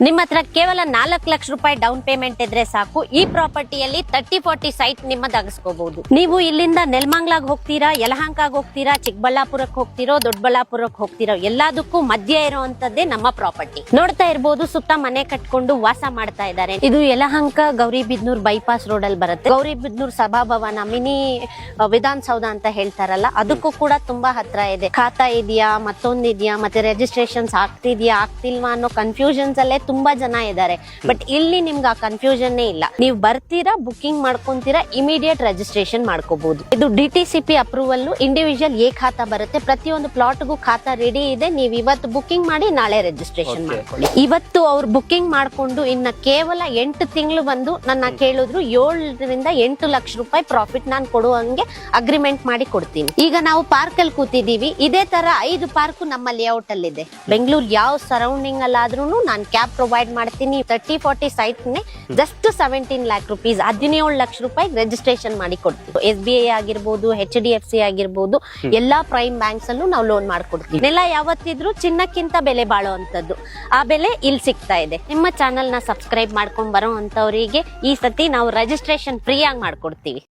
ನಿಮ್ಮ ಹತ್ರ ಕೇವಲ 4 ಲಕ್ಷ ರೂಪಾಯಿ ಡೌನ್ ಪೇಮೆಂಟ್ ಇದ್ರೆ ಸಾಕು, ಈ ಪ್ರಾಪರ್ಟಿಯಲ್ಲಿ 30-40 ಸೈಟ್ ನಿಮ್ಮದಾಗಿಸ್ಕೋಬಹುದು. ನೀವು ಇಲ್ಲಿಂದ ನೆಲಮಂಗಲಕ್ಕೆ ಹೋಗ್ತೀರಾ, ಯಲಹಂಕಾಗ್ ಹೋಗ್ತೀರಾ, ಚಿಕ್ಕಬಳ್ಳಾಪುರಕ್ಕೆ ಹೋಗ್ತಿರೋ, ದೊಡ್ಡಬಳ್ಳಾಪುರಕ್ಕೆ ಹೋಗ್ತಿರೋ, ಎಲ್ಲದಕ್ಕೂ ಮಧ್ಯ ಇರುವಂತದ್ದೇ ನಮ್ಮ ಪ್ರಾಪರ್ಟಿ. ನೋಡ್ತಾ ಇರಬಹುದು, ಸುತ್ತ ಮನೆ ಕಟ್ಕೊಂಡು ವಾಸ ಮಾಡ್ತಾ ಇದ್ದಾರೆ. ಇದು ಯಲಹಂಕ ಗೌರಿಬಿದನೂರ್ ಬೈಪಾಸ್ ರೋಡ್ ಅಲ್ಲಿ ಬರುತ್ತೆ. ಗೌರಿಬಿದನೂರ್ ಸಭಾಭವನ, ಮಿನಿ ವಿಧಾನಸೌಧ ಅಂತ ಹೇಳ್ತಾರಲ್ಲ, ಅದಕ್ಕೂ ಕೂಡ ತುಂಬಾ ಹತ್ರ ಇದೆ. ಖಾತಾ ಇದೆಯಾ, ಮತ್ತೊಂದಿದ್ಯಾ, ಮತ್ತೆ ರಿಜಿಸ್ಟ್ರೇಷನ್ಸ್ ಆಗ್ತಿದ್ಯಾ ಆಗ್ತಿಲ್ವಾ ಅನ್ನೋ ಕನ್ಫ್ಯೂಷನ್ಸ್ ಅಲ್ಲೇ ತುಂಬಾ ಜನ ಇದ್ದಾರೆ. ಬಟ್ ಇಲ್ಲಿ ನಿಮ್ಗೆ ಆ ಕನ್ಫ್ಯೂಷನ್ ಇಲ್ಲ. ನೀವು ಬರ್ತೀರಾ, ಬುಕಿಂಗ್ ಮಾಡ್ಕೊಂತೀರಾ, ಇಮಿಡಿಯೇಟ್ ರಿಜಿಸ್ಟ್ರೇಷನ್ ಮಾಡ್ಕೋಬಹುದು. ಇದು DTCP ಅಪ್ರೂವಲ್, ಇಂಡಿವಿಜುವಲ್ ಖಾತಾ ಬರುತ್ತೆ. ಪ್ರತಿಯೊಂದು ಪ್ಲಾಟ್ಗೂ ಖಾತಾ ರೆಡಿ ಇದೆ. ನೀವು ಇವತ್ತು ಬುಕಿಂಗ್ ಮಾಡಿ ನಾಳೆ ರಿಜಿಸ್ಟ್ರೇಷನ್ ಮಾಡ್ಕೊಳ್ಳಿ. ಇವತ್ತು ಅವ್ರು ಬುಕಿಂಗ್ ಮಾಡ್ಕೊಂಡು ಇನ್ನ ಕೇವಲ 8 ತಿಂಗಳು ಬಂದು ನನ್ನ ಕೇಳಿದ್ರು 7 ರಿಂದ 8 ಲಕ್ಷ ರೂಪಾಯಿ ಪ್ರಾಫಿಟ್ ನಾನು ಕೊಡುವಂಗೆ ಅಗ್ರಿಮೆಂಟ್ ಮಾಡಿ ಕೊಡ್ತೀನಿ. ಈಗ ನಾವು ಪಾರ್ಕ್ ಅಲ್ಲಿ ಕೂತಿದೀವಿ. ಇದೇ ತರ 5 ಪಾರ್ಕ್ ನಮ್ಮ ಲೇಔಟ್ ಅಲ್ಲಿ ಇದೆ. ಬೆಂಗಳೂರು ಯಾವ ಸರೌಂಡಿಂಗ್ ಅಲ್ಲಾದ್ರೂ ನಾನು ಕ್ಯಾಬ್ ಪ್ರೊವೈಡ್ ಮಾಡ್ತೀನಿ. 30-40 site just 17 lakh rupees, 17 lakh ರೂಪಾಯಿ ರಿಜಿಸ್ಟ್ರೇಷನ್ ಮಾಡಿ ಕೊಡ್ತೀವಿ. SBI ಆಗಿರ್ಬೋದು, HDFC ಆಗಿರ್ಬೋದು, ಎಲ್ಲಾ ಪ್ರೈಮ್ ಬ್ಯಾಂಕ್ಸ್ ಅಲ್ಲೂ ನಾವು ಲೋನ್ ಮಾಡ್ಕೊಡ್ತೀವಿ. ನೆಲ ಯಾವತ್ತಿದ್ರು ಚಿನ್ನಕ್ಕಿಂತ ಬೆಲೆ ಬಾಳುವಂತದ್ದು, ಆ ಬೆಲೆ ಇಲ್ಲಿ ಸಿಗ್ತಾ ಇದೆ. ನಿಮ್ಮ ಚಾನೆಲ್ ನ ಸಬ್ಸ್ಕ್ರೈಬ್ ಮಾಡ್ಕೊಂಡ್ ಬರೋ ಅಂತವರಿಗೆ ಈ ಸತಿ ನಾವು ರಿಜಿಸ್ಟ್ರೇಷನ್ ಫ್ರೀ ಆಗಿ ಮಾಡ್ಕೊಡ್ತೀವಿ.